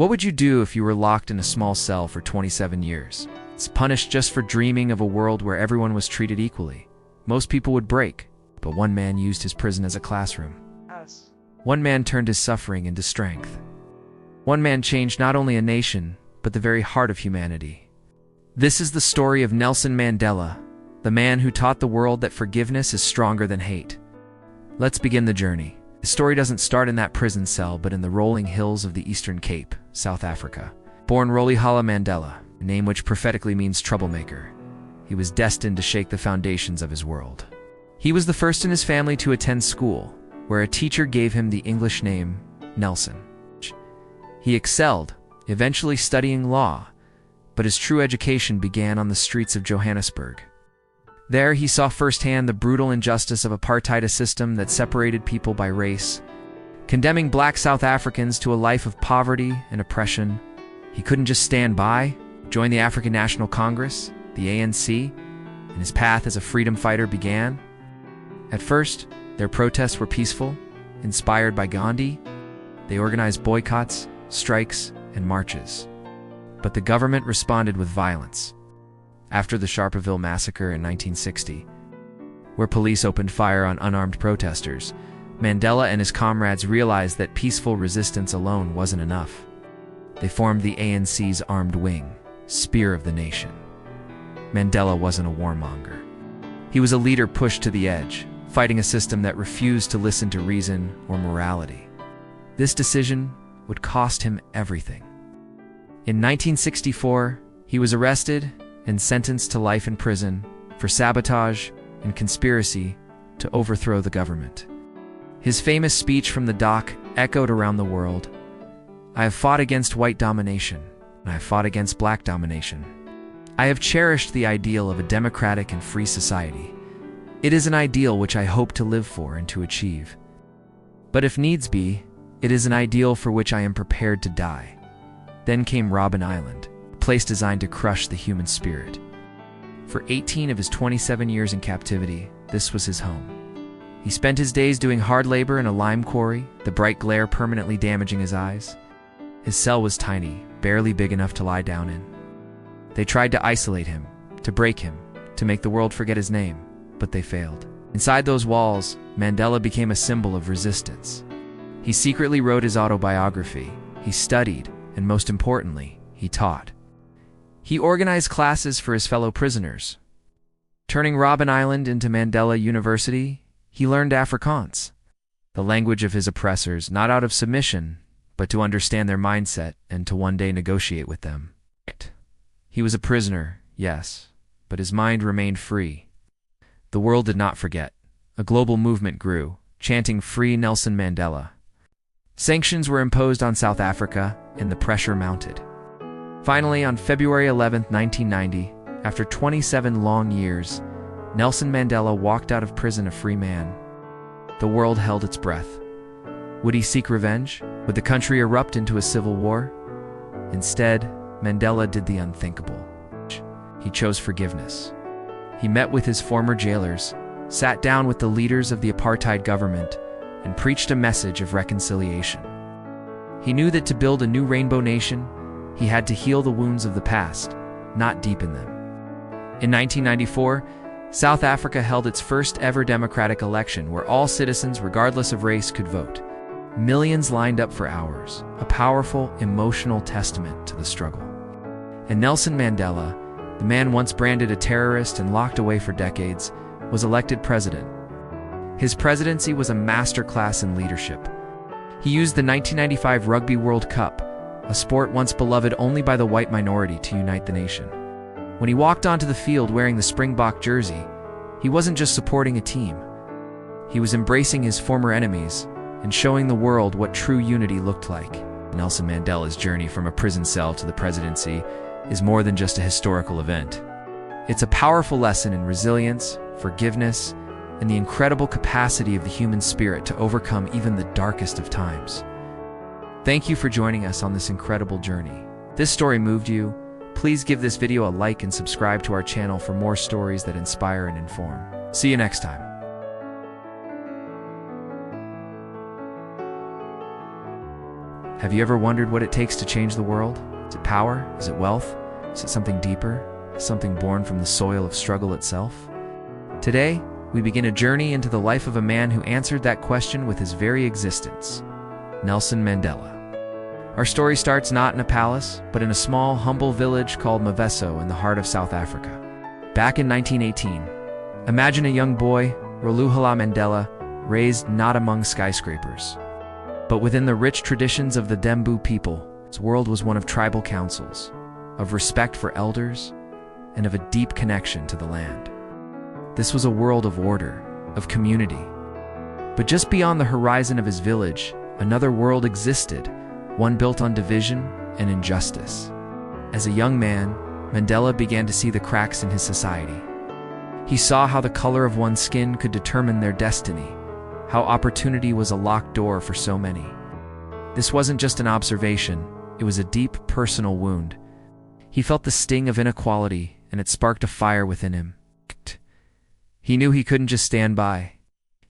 What would you do if you were locked in a small cell for 27 years? It's punished just for dreaming of a world where everyone was treated equally. Most people would break, but one man used his prison as a classroom. Us. One man turned his suffering into strength. One man changed not only a nation, but the very heart of humanity. This is the story of Nelson Mandela, the man who taught the world that forgiveness is stronger than hate. Let's begin the journey. The story doesn't start in that prison cell, but in the rolling hills of the Eastern Cape, South Africa. Born Rolihlahla Mandela, a name which prophetically means troublemaker, he was destined to shake the foundations of his world. He was the first in his family to attend school, where a teacher gave him the English name Nelson. He excelled, eventually studying law, but his true education began on the streets of Johannesburg. There he saw firsthand the brutal injustice of apartheid, a system that separated people by race. Condemning black South Africans to a life of poverty and oppression, he couldn't just stand by, join the African National Congress, the ANC, and his path as a freedom fighter began. At first, their protests were peaceful, inspired by Gandhi. They organized boycotts, strikes, and marches. But the government responded with violence. After the Sharpeville massacre in 1960, where police opened fire on unarmed protesters, Mandela and his comrades realized that peaceful resistance alone wasn't enough. They formed the ANC's armed wing, Spear of the Nation. Mandela wasn't a warmonger. He was a leader pushed to the edge, fighting a system that refused to listen to reason or morality. This decision would cost him everything. In 1964, he was arrested and sentenced to life in prison for sabotage and conspiracy to overthrow the government. His famous speech from the dock echoed around the world. "I have fought against white domination, and I have fought against black domination. I have cherished the ideal of a democratic and free society. It is an ideal which I hope to live for and to achieve. But if needs be, it is an ideal for which I am prepared to die." Then came Robben Island, a place designed to crush the human spirit. For 18 of his 27 years in captivity, this was his home. He spent his days doing hard labor in a lime quarry, the bright glare permanently damaging his eyes. His cell was tiny, barely big enough to lie down in. They tried to isolate him, to break him, to make the world forget his name, but they failed. Inside those walls, Mandela became a symbol of resistance. He secretly wrote his autobiography, he studied, and most importantly, he taught. He organized classes for his fellow prisoners. Turning Robben Island into Mandela University, he learned Afrikaans, the language of his oppressors, not out of submission, but to understand their mindset and to one day negotiate with them. He was a prisoner, yes, but his mind remained free. The world did not forget. A global movement grew, chanting "Free Nelson Mandela." Sanctions were imposed on South Africa, and the pressure mounted. Finally, on February 11, 1990, after 27 long years, Nelson Mandela walked out of prison a free man. The world held its breath. Would he seek revenge? Would the country erupt into a civil war? Instead, Mandela did the unthinkable. He chose forgiveness. He met with his former jailers, sat down with the leaders of the apartheid government, and preached a message of reconciliation. He knew that to build a new rainbow nation, he had to heal the wounds of the past, not deepen them. In 1994, South Africa held its first ever democratic election where all citizens, regardless of race, could vote. Millions lined up for hours, a powerful, emotional testament to the struggle. And Nelson Mandela, the man once branded a terrorist and locked away for decades, was elected president. His presidency was a masterclass in leadership. He used the 1995 Rugby World Cup, a sport once beloved only by the white minority, to unite the nation. When he walked onto the field wearing the Springbok jersey, he wasn't just supporting a team. He was embracing his former enemies and showing the world what true unity looked like. Nelson Mandela's journey from a prison cell to the presidency is more than just a historical event. It's a powerful lesson in resilience, forgiveness, and the incredible capacity of the human spirit to overcome even the darkest of times. Thank you for joining us on this incredible journey. If this story moved you, please give this video a like and subscribe to our channel for more stories that inspire and inform. See you next time. Have you ever wondered what it takes to change the world? Is it power? Is it wealth? Is it something deeper? Something born from the soil of struggle itself? Today, we begin a journey into the life of a man who answered that question with his very existence, Nelson Mandela. Our story starts not in a palace, but in a small, humble village called Maveso in the heart of South Africa. Back in 1918, imagine a young boy, Roluhala Mandela, raised not among skyscrapers, but within the rich traditions of the Dembu people. His world was one of tribal councils, of respect for elders, and of a deep connection to the land. This was a world of order, of community. But just beyond the horizon of his village, another world existed, one built on division and injustice. As a young man, Mandela began to see the cracks in his society. He saw how the color of one's skin could determine their destiny, how opportunity was a locked door for so many. This wasn't just an observation, it was a deep personal wound. He felt the sting of inequality, and it sparked a fire within him. He knew he couldn't just stand by.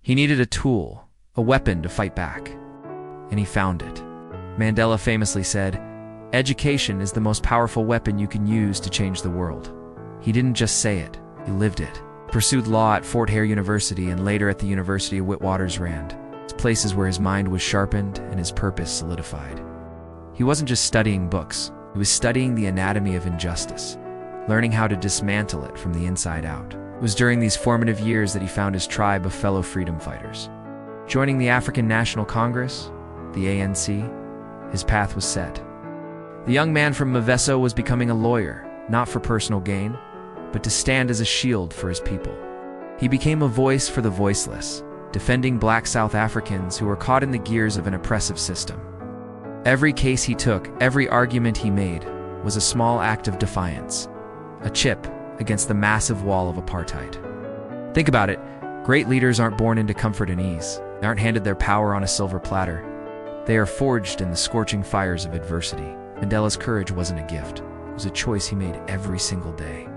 He needed a tool, a weapon to fight back. And he found it. Mandela famously said, "Education is the most powerful weapon you can use to change the world." He didn't just say it, he lived it. He pursued law at Fort Hare University and later at the University of Witwatersrand, places where his mind was sharpened and his purpose solidified. He wasn't just studying books, he was studying the anatomy of injustice, learning how to dismantle it from the inside out. It was during these formative years that he found his tribe of fellow freedom fighters. Joining the African National Congress, the ANC, his path was set. The young man from Maveso was becoming a lawyer, not for personal gain, but to stand as a shield for his people. He became a voice for the voiceless, defending black South Africans who were caught in the gears of an oppressive system. Every case he took, every argument he made, was a small act of defiance, a chip against the massive wall of apartheid. Think about it, great leaders aren't born into comfort and ease. They aren't handed their power on a silver platter. They are forged in the scorching fires of adversity. Mandela's courage wasn't a gift, it was a choice he made every single day.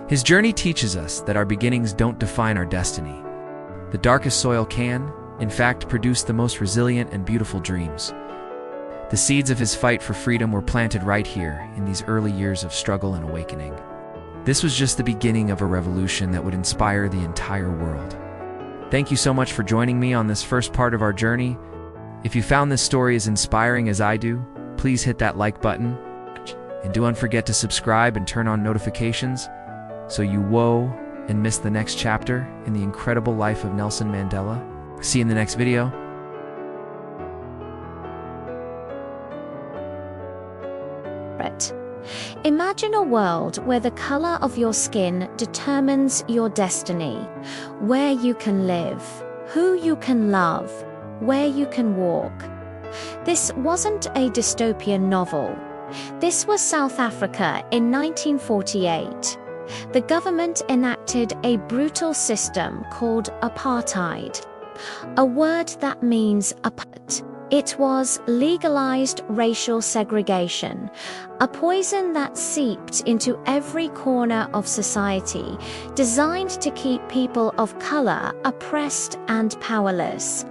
His journey teaches us that our beginnings don't define our destiny. The darkest soil can, in fact, produce the most resilient and beautiful dreams. The seeds of his fight for freedom were planted right here in these early years of struggle and awakening. This was just the beginning of a revolution that would inspire the entire world. Thank you so much for joining me on this first part of our journey. If you found this story as inspiring as I do, please hit that like button. And don't forget to subscribe and turn on notifications so you won't miss the next chapter in the incredible life of Nelson Mandela. See you in the next video. Imagine a world where the color of your skin determines your destiny, where you can live, who you can love, where you can walk. This wasn't a dystopian novel. This was South Africa in 1948. The government enacted a brutal system called apartheid, a word that means apart. It was legalized racial segregation, a poison that seeped into every corner of society, designed to keep people of color oppressed and powerless.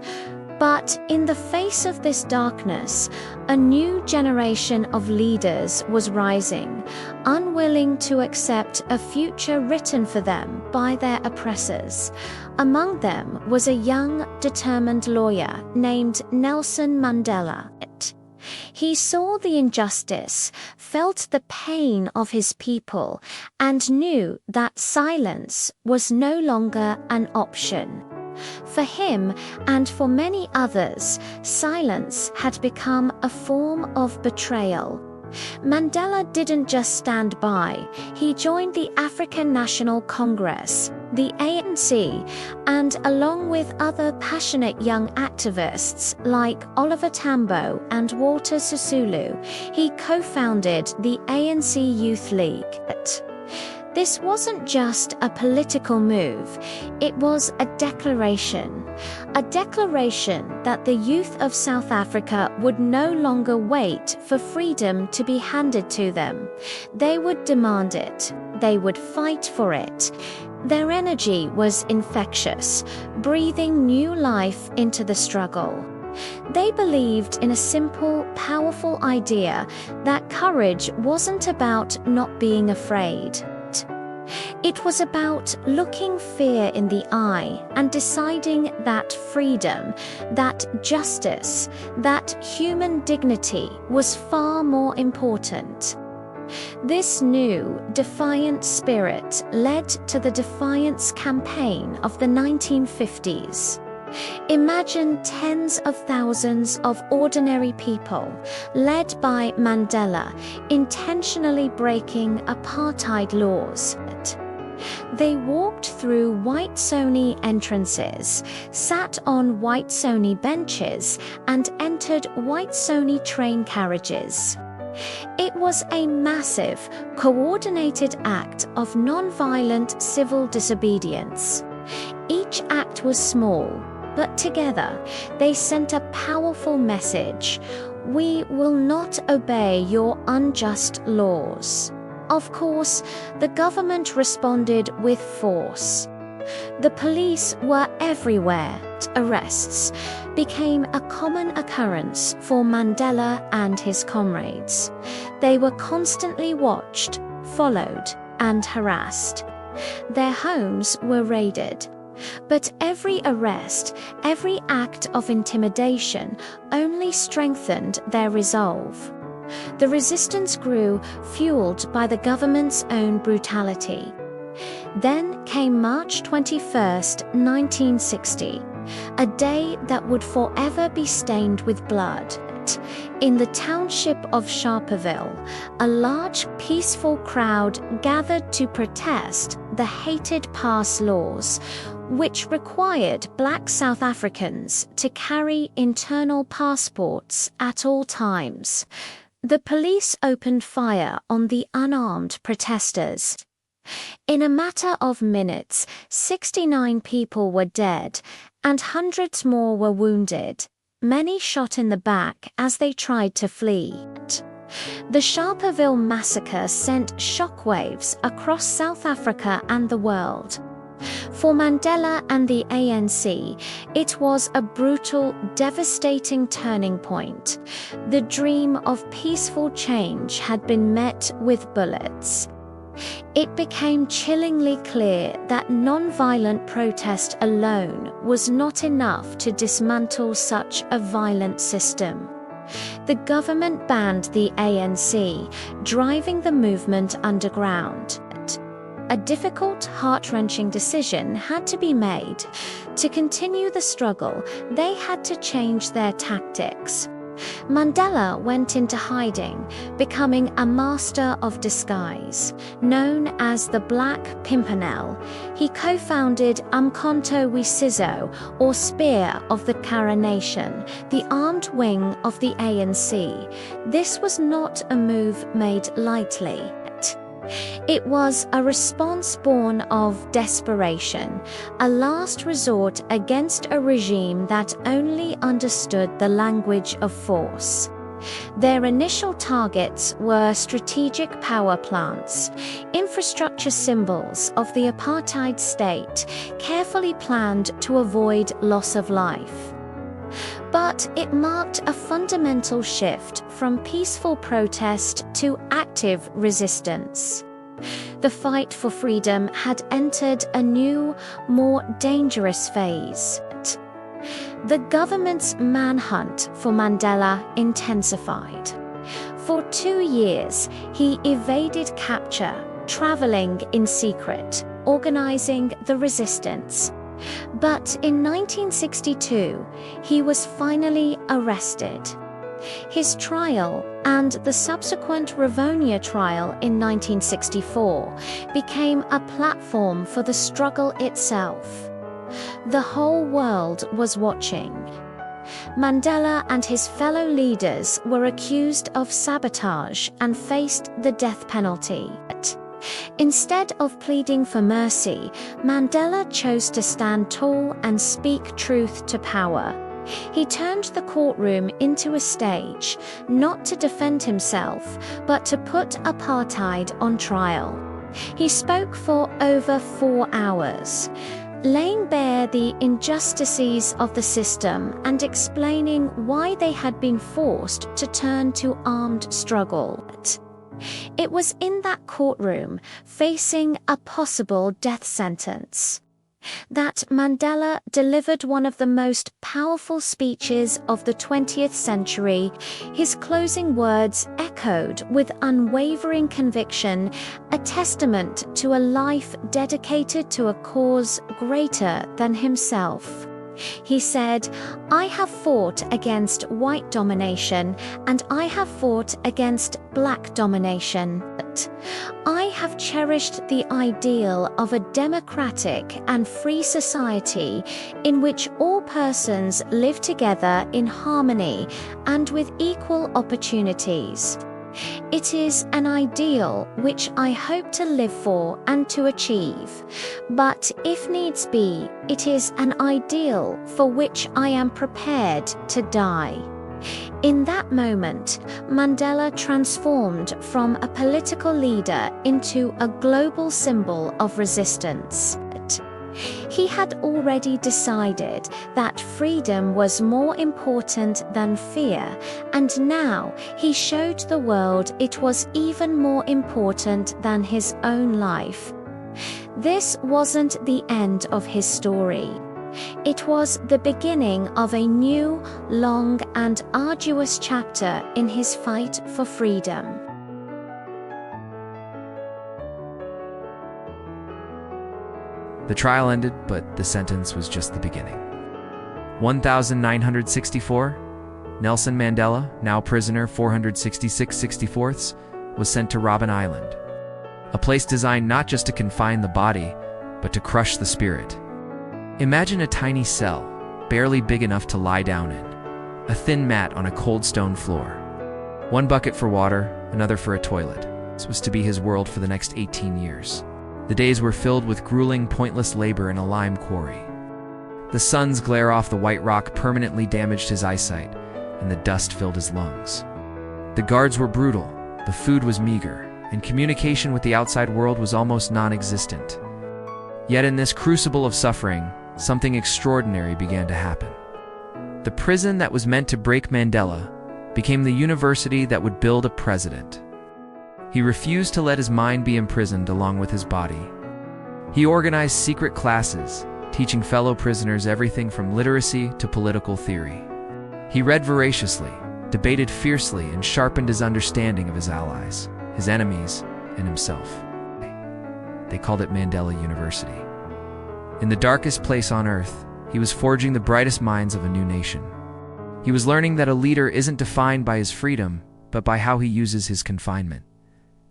But in the face of this darkness, a new generation of leaders was rising, unwilling to accept a future written for them by their oppressors. Among them was a young, determined lawyer named Nelson Mandela. He saw the injustice, felt the pain of his people, and knew that silence was no longer an option. For him, and for many others, silence had become a form of betrayal. Mandela didn't just stand by, he joined the African National Congress, the ANC, and along with other passionate young activists like Oliver Tambo and Walter Sisulu, he co-founded the ANC Youth League. This wasn't just a political move, it was a declaration that the youth of South Africa would no longer wait for freedom to be handed to them. They would demand it, they would fight for it. Their energy was infectious, breathing new life into the struggle. They believed in a simple, powerful idea that courage wasn't about not being afraid. It was about looking fear in the eye and deciding that freedom, that justice, that human dignity was far more important. This new, defiant spirit led to the Defiance Campaign of the 1950s. Imagine tens of thousands of ordinary people, led by Mandela, intentionally breaking apartheid laws. They walked through white Sony entrances, sat on white Sony benches, and entered white Sony train carriages. It was a massive, coordinated act of non-violent civil disobedience. Each act was small, but together they sent a powerful message: we will not obey your unjust laws. Of course, the government responded with force. The police were everywhere. Arrests became a common occurrence for Mandela and his comrades. They were constantly watched, followed, and harassed. Their homes were raided. But every arrest, every act of intimidation only strengthened their resolve. The resistance grew, fueled by the government's own brutality. Then came March 21st, 1960, a day that would forever be stained with blood. In the township of Sharperville, a large, peaceful crowd gathered to protest the hated pass laws, which required black South Africans to carry internal passports at all times. The police opened fire on the unarmed protesters. In a matter of minutes, 69 people were dead, and hundreds more were wounded, many shot in the back as they tried to flee. The Sharperville massacre sent shockwaves across South Africa and the world. For Mandela and the ANC, it was a brutal, devastating turning point. The dream of peaceful change had been met with bullets. It became chillingly clear that non-violent protest alone was not enough to dismantle such a violent system. The government banned the ANC, driving the movement underground. A difficult, heart-wrenching decision had to be made. To continue the struggle, they had to change their tactics. Mandela went into hiding, becoming a master of disguise. Known as the Black Pimpernel, he co-founded Umkhonto we Sizwe, or Spear of the Kara Nation, the armed wing of the ANC. This was not a move made lightly. It was a response born of desperation, a last resort against a regime that only understood the language of force. Their initial targets were strategic power plants, infrastructure symbols of the apartheid state, carefully planned to avoid loss of life. But it marked a fundamental shift from peaceful protest to active resistance. The fight for freedom had entered a new, more dangerous phase. The government's manhunt for Mandela intensified. For 2 years, he evaded capture, traveling in secret, organizing the resistance. But in 1962, he was finally arrested. His trial and the subsequent Rivonia trial in 1964 became a platform for the struggle itself. The whole world was watching. Mandela and his fellow leaders were accused of sabotage and faced the death penalty. Instead of pleading for mercy, Mandela chose to stand tall and speak truth to power. He turned the courtroom into a stage, not to defend himself, but to put apartheid on trial. He spoke for over 4 hours. laying bare the injustices of the system and explaining why they had been forced to turn to armed struggle. It was in that courtroom, facing a possible death sentence, that Mandela delivered one of the most powerful speeches of the 20th century. His closing words echoed with unwavering conviction, a testament to a life dedicated to a cause greater than himself. He said, "I have fought against white domination, and I have fought against black domination. I have cherished the ideal of a democratic and free society in which all persons live together in harmony and with equal opportunities. It is an ideal which I hope to live for and to achieve, but if needs be, it is an ideal for which I am prepared to die." In that moment, Mandela transformed from a political leader into a global symbol of resistance. He had already decided that freedom was more important than fear, and now he showed the world it was even more important than his own life. This wasn't the end of his story. It was the beginning of a new, long, and arduous chapter in his fight for freedom. The trial ended, but the sentence was just the beginning. 1964, Nelson Mandela, now prisoner 466/64, was sent to Robben Island, a place designed not just to confine the body, but to crush the spirit. Imagine a tiny cell, barely big enough to lie down in, a thin mat on a cold stone floor. One bucket for water, another for a toilet. This was to be his world for the next 18 years. The days were filled with grueling, pointless labor in a lime quarry. The sun's glare off the white rock permanently damaged his eyesight, and the dust filled his lungs. The guards were brutal, the food was meager, and communication with the outside world was almost non-existent. Yet in this crucible of suffering, something extraordinary began to happen. The prison that was meant to break Mandela became the university that would build a president. He refused to let his mind be imprisoned along with his body. He organized secret classes, teaching fellow prisoners everything from literacy to political theory. He read voraciously, debated fiercely, and sharpened his understanding of his allies, his enemies, and himself. They called it Mandela University. In the darkest place on earth, he was forging the brightest minds of a new nation. He was learning that a leader isn't defined by his freedom, but by how he uses his confinement.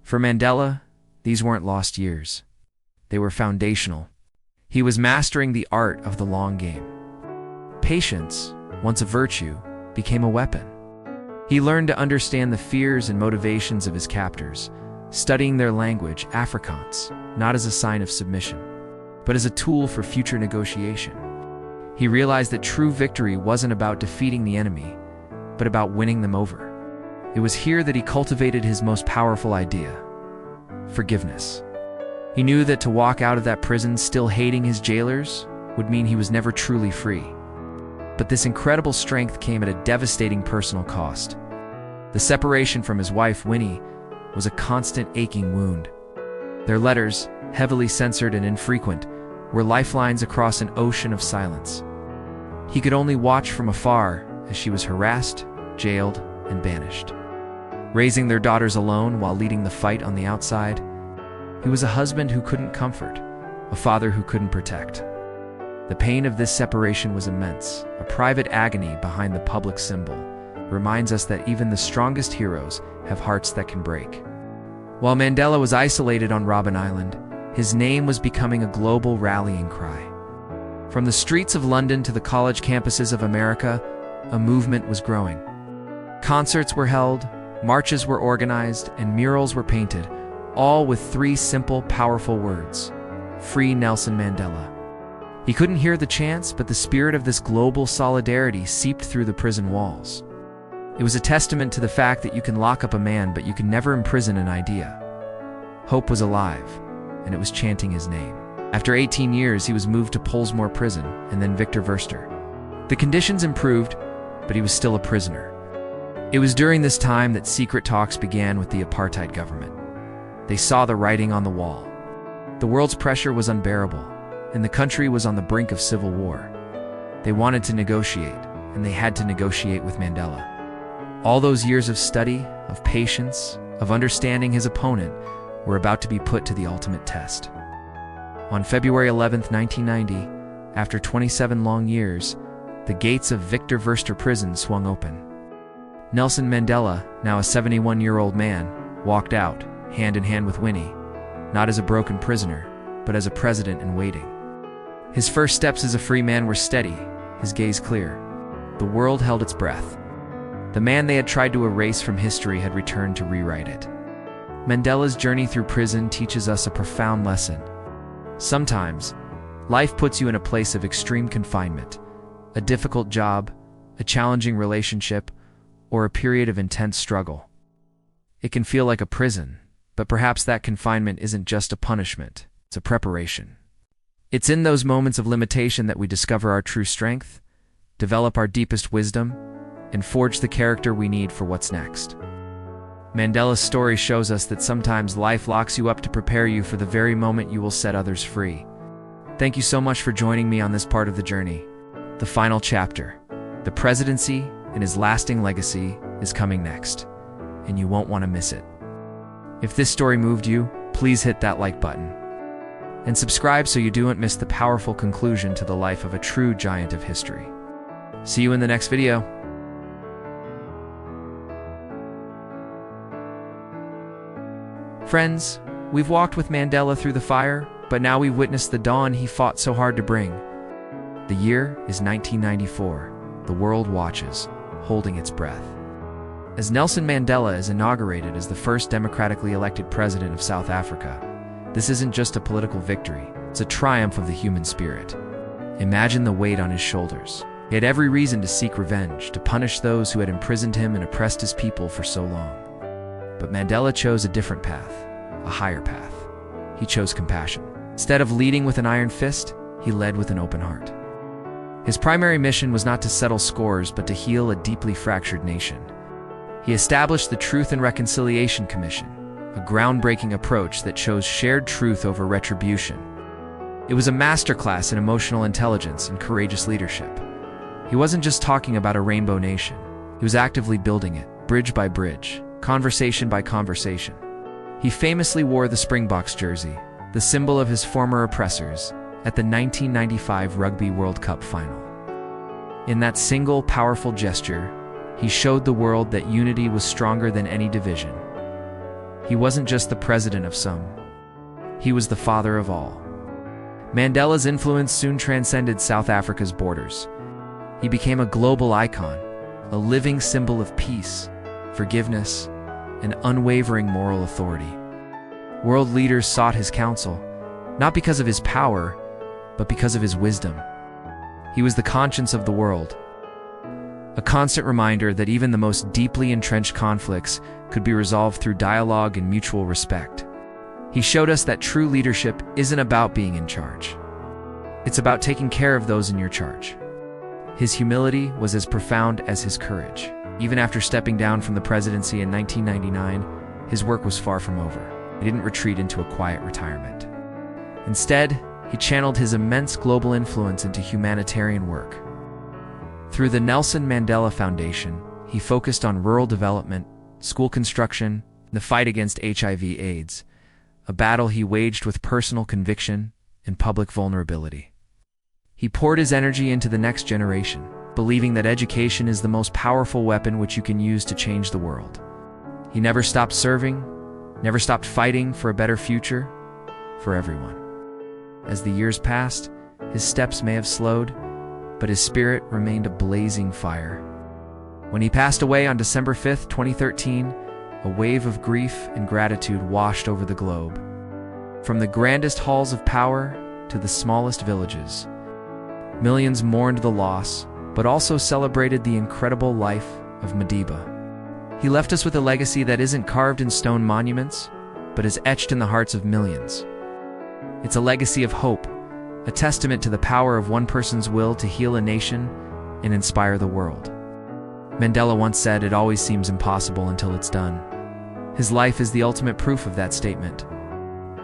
For Mandela, these weren't lost years. They were foundational. He was mastering the art of the long game. Patience, once a virtue, became a weapon. He learned to understand the fears and motivations of his captors, studying their language, Afrikaans, not as a sign of submission, but as a tool for future negotiation. He realized that true victory wasn't about defeating the enemy, but about winning them over. It was here that he cultivated his most powerful idea: forgiveness. He knew that to walk out of that prison still hating his jailers would mean he was never truly free. But this incredible strength came at a devastating personal cost. The separation from his wife, Winnie, was a constant aching wound. Their letters, heavily censored and infrequent, were lifelines across an ocean of silence. He could only watch from afar as she was harassed, jailed, and banished. Raising their daughters alone while leading the fight on the outside, he was a husband who couldn't comfort, a father who couldn't protect. The pain of this separation was immense. A private agony behind the public symbol reminds us that even the strongest heroes have hearts that can break. While Mandela was isolated on Robben Island, his name was becoming a global rallying cry. From the streets of London to the college campuses of America, a movement was growing. Concerts were held, marches were organized, and murals were painted, all with three simple, powerful words: "Free Nelson Mandela." He couldn't hear the chants, but the spirit of this global solidarity seeped through the prison walls. It was a testament to the fact that you can lock up a man, but you can never imprison an idea. Hope was alive, and it was chanting his name. After 18 years, he was moved to Pollsmoor Prison and then Victor Verster. The conditions improved, but he was still a prisoner. It was during this time that secret talks began with the apartheid government. They saw the writing on the wall. The world's pressure was unbearable, and the country was on the brink of civil war. They wanted to negotiate, and they had to negotiate with Mandela. All those years of study, of patience, of understanding his opponent were about to be put to the ultimate test. On February 11, 1990, after 27 long years, the gates of Victor Verster prison swung open. Nelson Mandela, now a 71-year-old man, walked out, hand in hand with Winnie, not as a broken prisoner, but as a president in waiting. His first steps as a free man were steady, his gaze clear. The world held its breath. The man they had tried to erase from history had returned to rewrite it. Mandela's journey through prison teaches us a profound lesson. Sometimes, life puts you in a place of extreme confinement, a difficult job, a challenging relationship, or a period of intense struggle. It can feel like a prison, but perhaps that confinement isn't just a punishment, it's a preparation. It's in those moments of limitation that we discover our true strength, develop our deepest wisdom, and forge the character we need for what's next. Mandela's story shows us that sometimes life locks you up to prepare you for the very moment you will set others free. Thank you so much for joining me on this part of the journey. The final chapter, the presidency and his lasting legacy, is coming next, and you won't want to miss it. If this story moved you, please hit that like button and subscribe so you don't miss the powerful conclusion to the life of a true giant of history. See you in the next video. Friends, we've walked with Mandela through the fire, but now we've witnessed the dawn he fought so hard to bring. The year is 1994. The world watches, holding its breath, as Nelson Mandela is inaugurated as the first democratically elected president of South Africa. This isn't just a political victory, it's a triumph of the human spirit. Imagine the weight on his shoulders. He had every reason to seek revenge, to punish those who had imprisoned him and oppressed his people for so long. But Mandela chose a different path, a higher path. He chose compassion. Instead of leading with an iron fist, he led with an open heart. His primary mission was not to settle scores, but to heal a deeply fractured nation. He established the Truth and Reconciliation Commission, a groundbreaking approach that chose shared truth over retribution. It was a masterclass in emotional intelligence and courageous leadership. He wasn't just talking about a rainbow nation. He was actively building it, bridge by bridge, conversation by conversation. He famously wore the Springboks jersey, the symbol of his former oppressors, at the 1995 Rugby World Cup final. In that single, powerful gesture, he showed the world that unity was stronger than any division. He wasn't just the president of some. He was the father of all. Mandela's influence soon transcended South Africa's borders. He became a global icon, a living symbol of peace, forgiveness, and unwavering moral authority. World leaders sought his counsel, not because of his power, but because of his wisdom. He was the conscience of the world, a constant reminder that even the most deeply entrenched conflicts could be resolved through dialogue and mutual respect. He showed us that true leadership isn't about being in charge. It's about taking care of those in your charge. His humility was as profound as his courage. Even after stepping down from the presidency in 1999, his work was far from over. He didn't retreat into a quiet retirement. Instead, he channeled his immense global influence into humanitarian work. Through the Nelson Mandela Foundation, he focused on rural development, school construction, and the fight against HIV/AIDS, a battle he waged with personal conviction and public vulnerability. He poured his energy into the next generation, believing that education is the most powerful weapon which you can use to change the world. He never stopped serving, never stopped fighting for a better future for everyone. As the years passed, his steps may have slowed, but his spirit remained a blazing fire. When he passed away on December 5, 2013, a wave of grief and gratitude washed over the globe. From the grandest halls of power to the smallest villages, millions mourned the loss, but also celebrated the incredible life of Madiba. He left us with a legacy that isn't carved in stone monuments, but is etched in the hearts of millions. It's a legacy of hope, a testament to the power of one person's will to heal a nation and inspire the world. Mandela once said, "It always seems impossible until it's done." His life is the ultimate proof of that statement.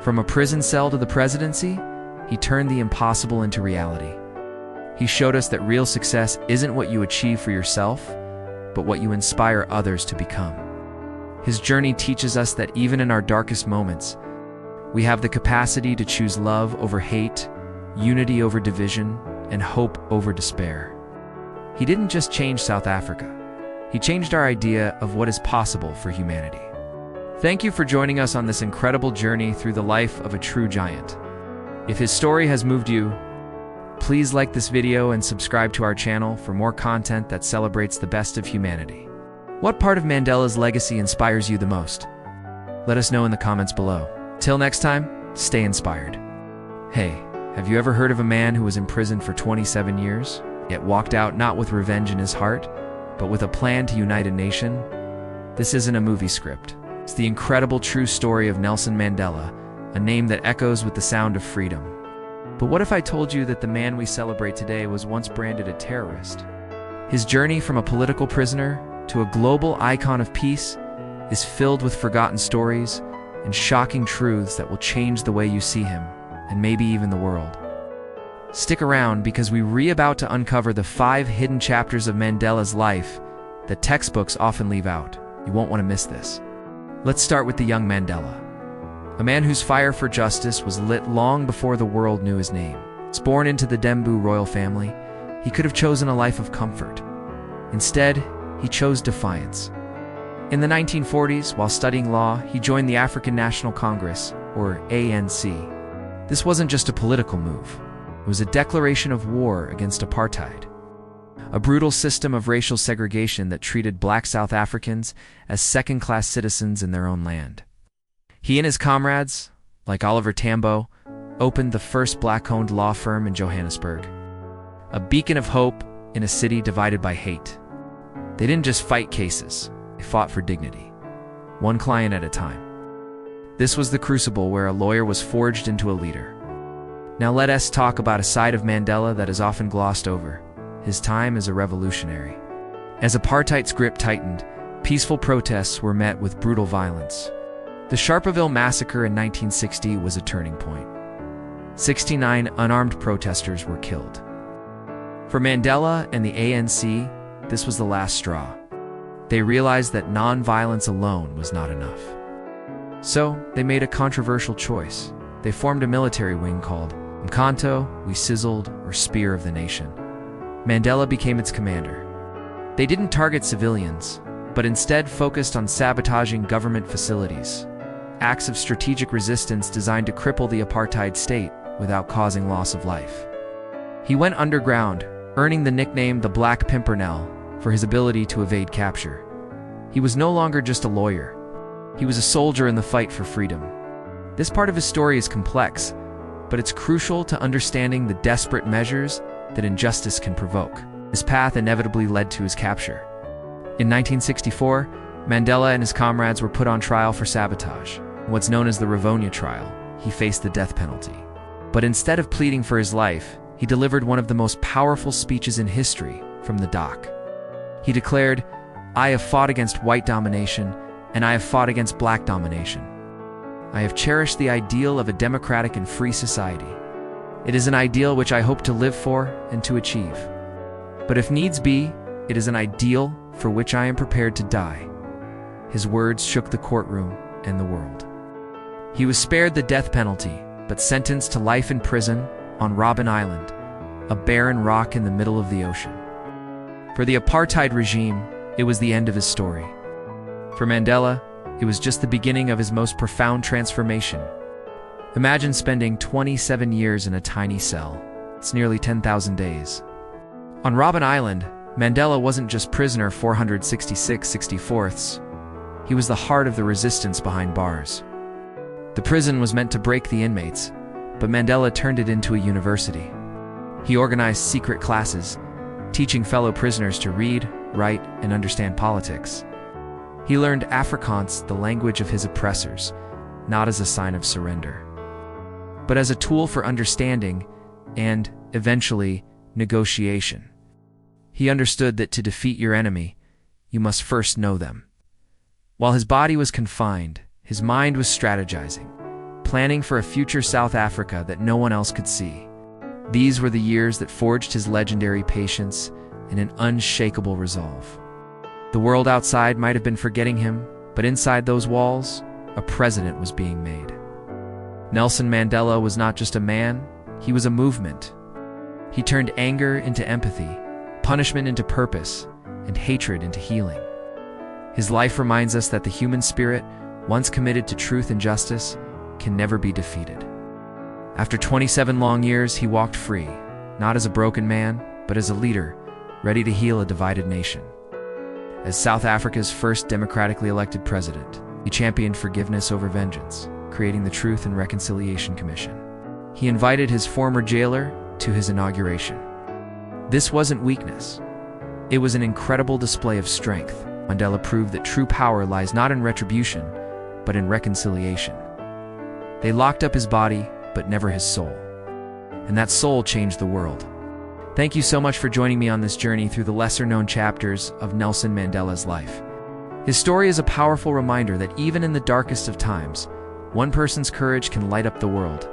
From a prison cell to the presidency, he turned the impossible into reality. He showed us that real success isn't what you achieve for yourself, but what you inspire others to become. His journey teaches us that even in our darkest moments, we have the capacity to choose love over hate, unity over division, and hope over despair. He didn't just change South Africa. He changed our idea of what is possible for humanity. Thank you for joining us on this incredible journey through the life of a true giant. If his story has moved you, please like this video and subscribe to our channel for more content that celebrates the best of humanity. What part of Mandela's legacy inspires you the most? Let us know in the comments below. Till next time, stay inspired. Hey, have you ever heard of a man who was imprisoned for 27 years, yet walked out not with revenge in his heart, but with a plan to unite a nation? This isn't a movie script. It's the incredible true story of Nelson Mandela, a name that echoes with the sound of freedom. But what if I told you that the man we celebrate today was once branded a terrorist? His journey from a political prisoner to a global icon of peace is filled with forgotten stories and shocking truths that will change the way you see him, and maybe even the world. Stick around because we're about to uncover the 5 hidden chapters of Mandela's life that textbooks often leave out. You won't want to miss this. Let's start with the young Mandela, a man whose fire for justice was lit long before the world knew his name. Born into the Dembu royal family, he could have chosen a life of comfort. Instead, he chose defiance. In the 1940s, while studying law, he joined the African National Congress, or ANC. This wasn't just a political move. It was a declaration of war against apartheid, a brutal system of racial segregation that treated black South Africans as second-class citizens in their own land. He and his comrades, like Oliver Tambo, opened the first black-owned law firm in Johannesburg, a beacon of hope in a city divided by hate. They didn't just fight cases, they fought for dignity, one client at a time. This was the crucible where a lawyer was forged into a leader. Now let us talk about a side of Mandela that is often glossed over: his time as a revolutionary. As apartheid's grip tightened, peaceful protests were met with brutal violence. The Sharpeville massacre in 1960 was a turning point. 69 unarmed protesters were killed. For Mandela and the ANC, this was the last straw. They realized that non-violence alone was not enough. So, they made a controversial choice. They formed a military wing called Umkhonto, We Sizzled, or Spear of the Nation. Mandela became its commander. They didn't target civilians, but instead focused on sabotaging government facilities, acts of strategic resistance designed to cripple the apartheid state without causing loss of life. He went underground, earning the nickname the Black Pimpernel for his ability to evade capture. He was no longer just a lawyer. He was a soldier in the fight for freedom. This part of his story is complex, but it's crucial to understanding the desperate measures that injustice can provoke. His path inevitably led to his capture. In 1964, Mandela and his comrades were put on trial for sabotage. What's known as the Rivonia trial, he faced the death penalty. But instead of pleading for his life, he delivered one of the most powerful speeches in history from the dock. He declared, "I have fought against white domination, and I have fought against black domination. I have cherished the ideal of a democratic and free society. It is an ideal which I hope to live for and to achieve. But if needs be, it is an ideal for which I am prepared to die." His words shook the courtroom and the world. He was spared the death penalty, but sentenced to life in prison on Robben Island, a barren rock in the middle of the ocean. For the apartheid regime, it was the end of his story. For Mandela, it was just the beginning of his most profound transformation. Imagine spending 27 years in a tiny cell. It's nearly 10,000 days. On Robben Island, Mandela wasn't just prisoner 466/64. He was the heart of the resistance behind bars. The prison was meant to break the inmates, but Mandela turned it into a university. He organized secret classes, teaching fellow prisoners to read, write, and understand politics. He learned Afrikaans, the language of his oppressors, not as a sign of surrender. but as a tool for understanding and, eventually, negotiation. He understood that to defeat your enemy, you must first know them. While his body was confined, his mind was strategizing, planning for a future South Africa that no one else could see. These were the years that forged his legendary patience and an unshakable resolve. The world outside might have been forgetting him, but inside those walls, a president was being made. Nelson Mandela was not just a man, he was a movement. He turned anger into empathy, punishment into purpose, and hatred into healing. His life reminds us that the human spirit, once committed to truth and justice, can never be defeated. After 27 long years, he walked free, not as a broken man, but as a leader, ready to heal a divided nation. As South Africa's first democratically elected president, he championed forgiveness over vengeance, creating the Truth and Reconciliation Commission. He invited his former jailer to his inauguration. This wasn't weakness. It was an incredible display of strength. Mandela proved that true power lies not in retribution, but in reconciliation. They locked up his body, but never his soul. And that soul changed the world. Thank you so much for joining me on this journey through the lesser-known chapters of Nelson Mandela's life. His story is a powerful reminder that even in the darkest of times, one person's courage can light up the world.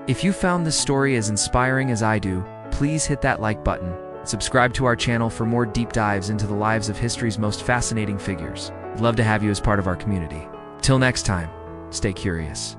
If you found this story as inspiring as I do, please hit that like button. Subscribe to our channel for more deep dives into the lives of history's most fascinating figures. I'd love to have you as part of our community. Till next time, stay curious.